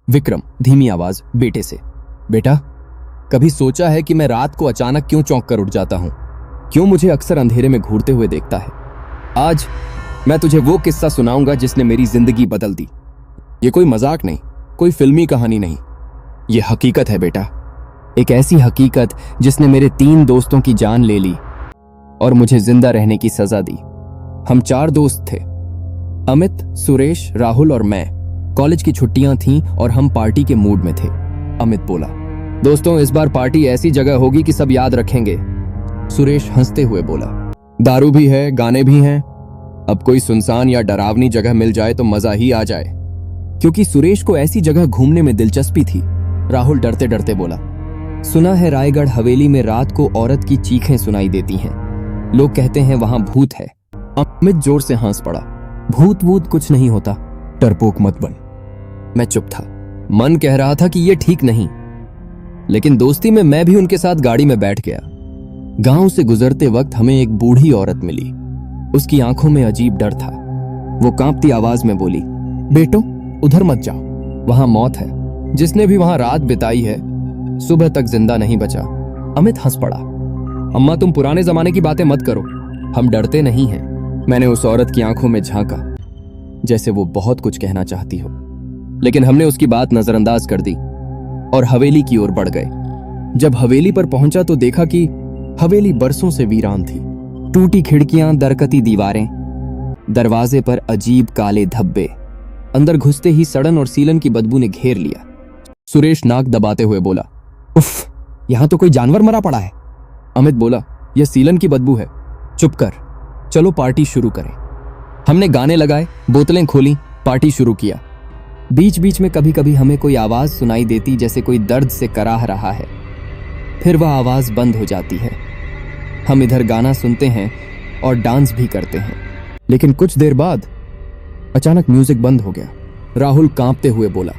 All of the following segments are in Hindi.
विक्रम धीमी आवाज बेटे से। बेटा, कभी सोचा है कि मैं रात को अचानक क्यों चौंक कर उठ जाता हूं? क्यों मुझे अक्सर अंधेरे में घूरते हुए देखता है? आज मैं तुझे वो किस्सा सुनाऊंगा जिसने मेरी जिंदगी बदल दी। ये कोई मजाक नहीं, कोई फिल्मी कहानी नहीं, ये हकीकत है बेटा। एक ऐसी हकीकत जिसने मेरे 3 दोस्तों की जान ले ली और मुझे जिंदा रहने की सजा दी। हम 4 दोस्त थे, अमित, सुरेश, राहुल और मैं। कॉलेज की छुट्टियां थीं और हम पार्टी के मूड में थे। अमित बोला, दोस्तों इस बार पार्टी ऐसी जगह होगी कि सब याद रखेंगे। सुरेश हंसते हुए बोला, दारू भी है, गाने भी हैं। अब कोई सुनसान या डरावनी जगह मिल जाए तो मजा ही आ जाए। क्योंकि सुरेश को ऐसी जगह घूमने में दिलचस्पी थी, राहुल डरते डरते बोला, सुना है रायगढ़ हवेली में रात को औरत की चीखें सुनाई देती हैं। लोग कहते हैं वहां भूत है। अमित जोर से हंस पड़ा, भूत वूत कुछ नहीं होता, डरपोक मत बन। मैं चुप था। मन कह रहा था कि यह ठीक नहीं, लेकिन दोस्ती में मैं भी उनके साथ गाड़ी में बैठ गया। गांव से गुजरते वक्त हमें एक बूढ़ी औरत मिली। उसकी आंखों में अजीब डर था। वो कांपती आवाज में बोली, बेटो उधर मत जाओ, वहां मौत है। जिसने भी वहां रात बिताई है सुबह तक जिंदा नहीं बचा। अमित हंस पड़ा, अम्मा तुम पुराने जमाने की बातें मत करो, हम डरते नहीं हैं। मैंने उस औरत की आंखों में झांका, जैसे वो बहुत कुछ कहना चाहती हो, लेकिन हमने उसकी बात नजरअंदाज कर दी और हवेली की ओर बढ़ गए। जब हवेली पर पहुंचा तो देखा कि हवेली बरसों से वीरान थी। टूटी खिड़कियां, दरकती दीवारें, दरवाजे पर अजीब काले धब्बे। अंदर घुसते ही सड़न और सीलन की बदबू ने घेर लिया। सुरेश नाक दबाते हुए बोला, उफ, यहां तो कोई जानवर मरा पड़ा है। अमित बोला, यह सीलन की बदबू है। चुप कर, चलो पार्टी शुरू करें। हमने गाने लगाए, बोतलें खोली, पार्टी शुरू किया। बीच बीच में कभी कभी हमें कोई आवाज सुनाई देती, जैसे कोई दर्द से कराह रहा है। फिर वह आवाज बंद हो जाती है। हम इधर गाना सुनते हैं और डांस भी करते हैं। लेकिन कुछ देर बाद अचानक म्यूजिक बंद हो गया। राहुल कांपते हुए बोला,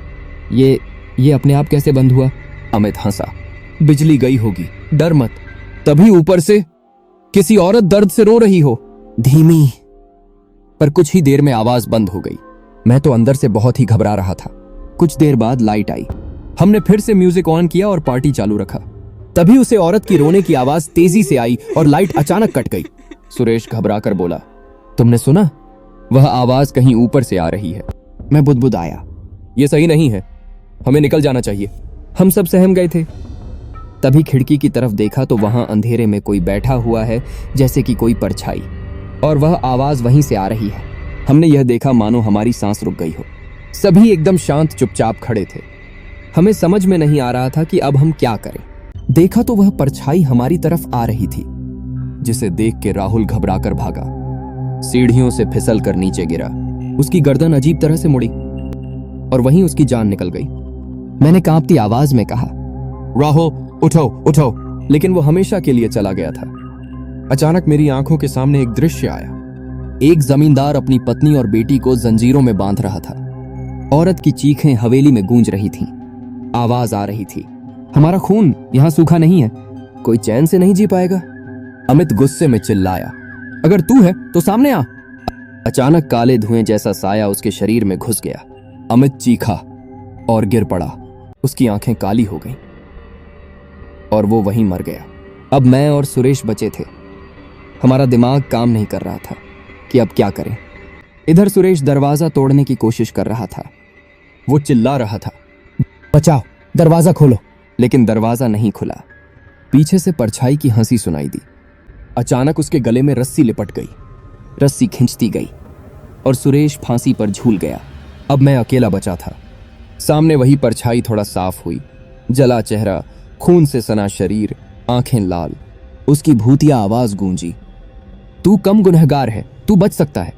ये अपने आप कैसे बंद हुआ? अमित हंसा, बिजली गई होगी, डर मत। तभी ऊपर से किसी औरत दर्द से रो रही हो, धीमी। पर कुछ ही देर में आवाज बंद हो गई। मैं तो अंदर से बहुत ही घबरा रहा था। कुछ देर बाद लाइट आई। हमने फिर से म्यूजिक ऑन किया और पार्टी चालू रखा। तभी उसे औरत की रोने की आवाज तेजी से आई और लाइट अचानक कट गई। सुरेश घबरा कर बोला, तुमने सुना? वह आवाज कहीं ऊपर से आ रही है। मैं बुदबुदाया, यह सही नहीं है, हमें निकल जाना चाहिए। हम सब सहम गए थे। तभी खिड़की की तरफ देखा तो वहां अंधेरे में कोई बैठा हुआ है, जैसे कि कोई परछाई, और वह आवाज वहीं से आ रही है। हमने यह देखा मानो हमारी सांस रुक गई हो। सभी एकदम शांत चुपचाप खड़े थे। हमें समझ में नहीं आ रहा था कि अब हम क्या करें। देखा तो वह परछाई हमारी तरफ आ रही थी, जिसे देख के राहुल घबराकर भागा। सीढ़ियों से फिसल कर नीचे गिरा। उसकी गर्दन अजीब तरह से मुड़ी और वहीं उसकी जान निकल गई। मैंने कांपती आवाज में कहा, राहुल उठो उठो, लेकिन वो हमेशा के लिए चला गया था। अचानक मेरी आंखों के सामने एक दृश्य आया। एक जमींदार अपनी पत्नी और बेटी को जंजीरों में बांध रहा था। औरत की चीखें हवेली में गूंज रही थीं। आवाज आ रही थी, हमारा खून यहां सूखा नहीं है, कोई चैन से नहीं जी पाएगा। अमित गुस्से में चिल्लाया, अगर तू है तो सामने आ। अचानक काले धुएं जैसा साया उसके शरीर में घुस गया। अमित चीखा और गिर पड़ा। उसकी आंखें काली हो गईं और वो वहीं मर गया। अब मैं और सुरेश बचे थे। हमारा दिमाग काम नहीं कर रहा था कि अब क्या करें। इधर सुरेश दरवाजा तोड़ने की कोशिश कर रहा था। वो चिल्ला रहा था, बचाओ, दरवाजा खोलो। लेकिन दरवाजा नहीं खुला। पीछे से परछाई की हंसी सुनाई दी। अचानक उसके गले में रस्सी लिपट गई। रस्सी खिंचती गई और सुरेश फांसी पर झूल गया। अब मैं अकेला बचा था। सामने वही परछाई थोड़ा साफ हुई। जला चेहरा, खून से सना शरीर, आंखें लाल। उसकी भूतिया आवाज गूंजी, तू कम गुनहगार है, तू बच सकता है,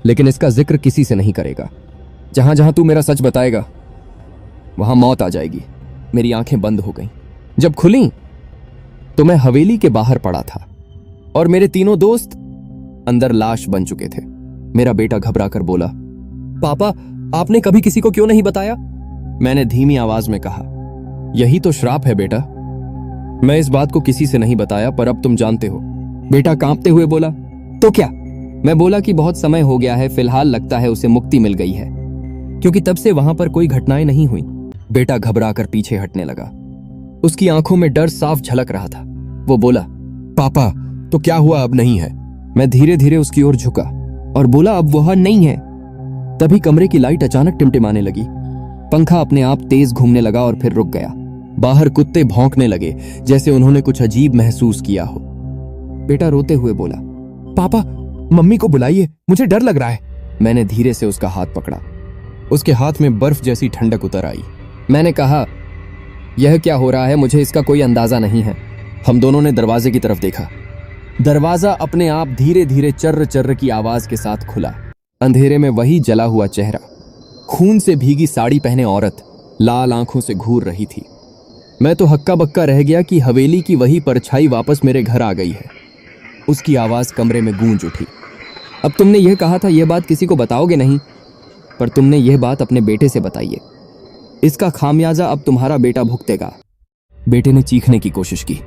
लेकिन इसका जिक्र किसी से नहीं करेगा। जहां जहां तू मेरा सच बताएगा वहां मौत आ जाएगी। मेरी आंखें बंद हो गईं। जब खुली तो मैं हवेली के बाहर पड़ा था और मेरे 3 दोस्त अंदर लाश बन चुके थे। मेरा बेटा घबरा कर बोला, पापा आपने कभी किसी को क्यों नहीं बताया? मैंने धीमी आवाज में कहा, यही तो श्राप है बेटा। मैं इस बात को किसी से नहीं बताया, पर अब तुम जानते हो। बेटा कांपते हुए बोला, तो क्या? मैं बोला कि बहुत समय हो गया है, फिलहाल लगता है उसे मुक्ति मिल गई है, क्योंकि तब से वहां पर कोई घटनाएं नहीं हुई। बेटा घबरा कर पीछे हटने लगा। उसकी आंखों में डर साफ झलक रहा था। वो बोला, पापा तो क्या हुआ, अब नहीं है? मैं धीरे धीरे उसकी ओर झुका और बोला, अब वह नहीं है। तभी कमरे की लाइट अचानक टिमटिमाने लगी। पंखा अपने आप तेज घूमने लगा और फिर रुक गया। बाहर कुत्ते भौंकने लगे जैसे उन्होंने कुछ अजीब महसूस किया हो। बेटा रोते हुए बोला, पापा मम्मी को बुलाइए, मुझे डर लग रहा है। मैंने धीरे से उसका हाथ पकड़ा। उसके हाथ में बर्फ जैसी ठंडक उतर आई। मैंने कहा, यह क्या हो रहा है, मुझे इसका कोई अंदाजा नहीं है। हम दोनों ने दरवाजे की तरफ देखा। दरवाजा अपने आप धीरे धीरे चर्र चर्र की आवाज के साथ खुला। अंधेरे में वही जला हुआ चेहरा, खून से भीगी साड़ी पहने औरत लाल आंखों से घूर रही थी। मैं तो हक्का बक्का रह गया कि हवेली की वही परछाई वापस मेरे घर आ गई है। उसकी आवाज कमरे में गूंज उठी। अब तुमने यह कहा था यह बात किसी को बताओगे नहीं, पर तुमने यह बात अपने बेटे से बताई है। इसका खामियाजा अब तुम्हारा बेटा भुगतेगा। बेटे ने चीखने की कोशिश की,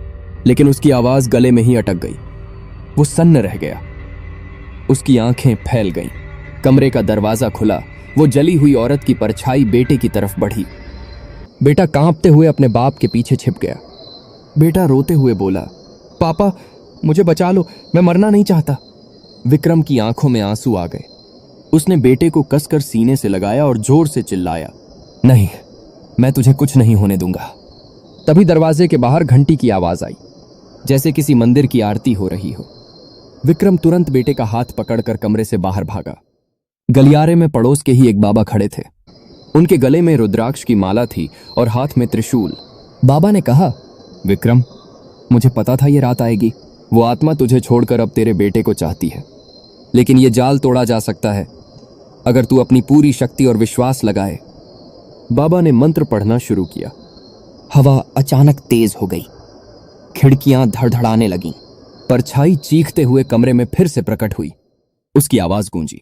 लेकिन उसकी आवाज गले में ही अटक गई। वो सन्न रह गया। उसकी आंखें फैल गईं। कमरे का दरवाजा खुला। वो जली हुई औरत की परछाई बेटे की तरफ बढ़ी। बेटा कांपते हुए अपने बाप के पीछे छिप गया। बेटा रोते हुए बोला, पापा मुझे बचा लो, मैं मरना नहीं चाहता। विक्रम की आंखों में आंसू आ गए। उसने बेटे को कसकर सीने से लगाया और जोर से चिल्लाया, नहीं, मैं तुझे कुछ नहीं होने दूंगा। तभी दरवाजे के बाहर घंटी की आवाज आई, जैसे किसी मंदिर की आरती हो रही हो। विक्रम तुरंत बेटे का हाथ पकड़कर कमरे से बाहर भागा। गलियारे में पड़ोस के ही एक बाबा खड़े थे। उनके गले में रुद्राक्ष की माला थी और हाथ में त्रिशूल। बाबा ने कहा, विक्रम, मुझे पता था ये रात आएगी। वो आत्मा तुझे छोड़कर अब तेरे बेटे को चाहती है, लेकिन ये जाल तोड़ा जा सकता है अगर तू अपनी पूरी शक्ति और विश्वास लगाए। बाबा ने मंत्र पढ़ना शुरू किया। हवा अचानक तेज हो गई। खिड़कियां धड़धड़ाने लगीं। परछाई चीखते हुए कमरे में फिर से प्रकट हुई। उसकी आवाज गूंजी,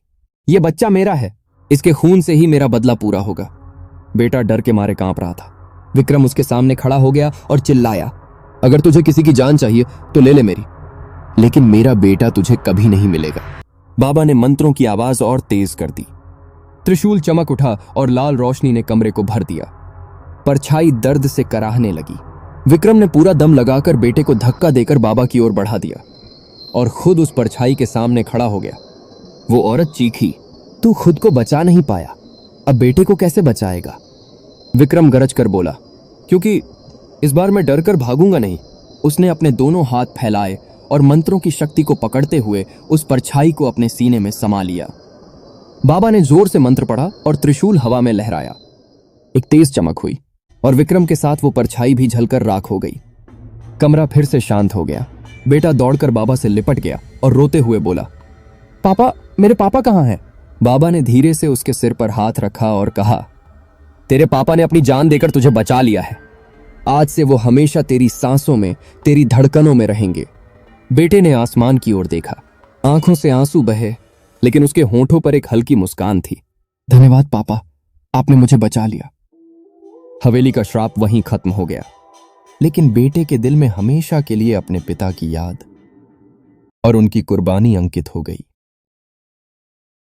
ये बच्चा मेरा है, इसके खून से ही मेरा बदला पूरा होगा। बेटा डर के मारे कांप रहा था। विक्रम उसके सामने खड़ा हो गया और चिल्लाया, अगर तुझे किसी की जान चाहिए तो ले ले मेरी, लेकिन मेरा बेटा तुझे कभी नहीं मिलेगा। बाबा ने मंत्रों की आवाज और तेज कर दी। त्रिशूल चमक उठा और लाल रोशनी ने कमरे को भर दिया। परछाई दर्द से कराहने लगी। विक्रम ने पूरा दम लगाकर बेटे को धक्का देकर बाबा की ओर बढ़ा दिया और खुद उस परछाई के सामने खड़ा हो गया। वो औरत चीखी, तू खुद को बचा नहीं पाया, अब बेटे को कैसे बचाएगा? विक्रम गरज कर बोला, क्योंकि इस बार मैं डर कर भागूंगा नहीं। उसने अपने दोनों हाथ फैलाए और मंत्रों की शक्ति को पकड़ते हुए उस परछाई को अपने सीने में समा लिया। बाबा ने जोर से मंत्र पढ़ा और त्रिशूल हवा में लहराया। एक तेज चमक हुई और विक्रम के साथ वो परछाई भी झलकर राख हो गई। कमरा फिर से शांत हो गया। बेटा दौड़कर बाबा से लिपट गया और रोते हुए बोला, पापा, मेरे पापा कहाँ हैं? बाबा ने धीरे से उसके सिर पर हाथ रखा और कहा, तेरे पापा ने अपनी जान देकर तुझे बचा लिया है। आज से वो हमेशा तेरी सांसों में, तेरी धड़कनों में रहेंगे। बेटे ने आसमान की ओर देखा। आंखों से आंसू बहे, लेकिन उसके होंठों पर एक हल्की मुस्कान थी। धन्यवाद पापा, आपने मुझे बचा लिया। हवेली का श्राप वहीं खत्म हो गया, लेकिन बेटे के दिल में हमेशा के लिए अपने पिता की याद और उनकी कुर्बानी अंकित हो गई।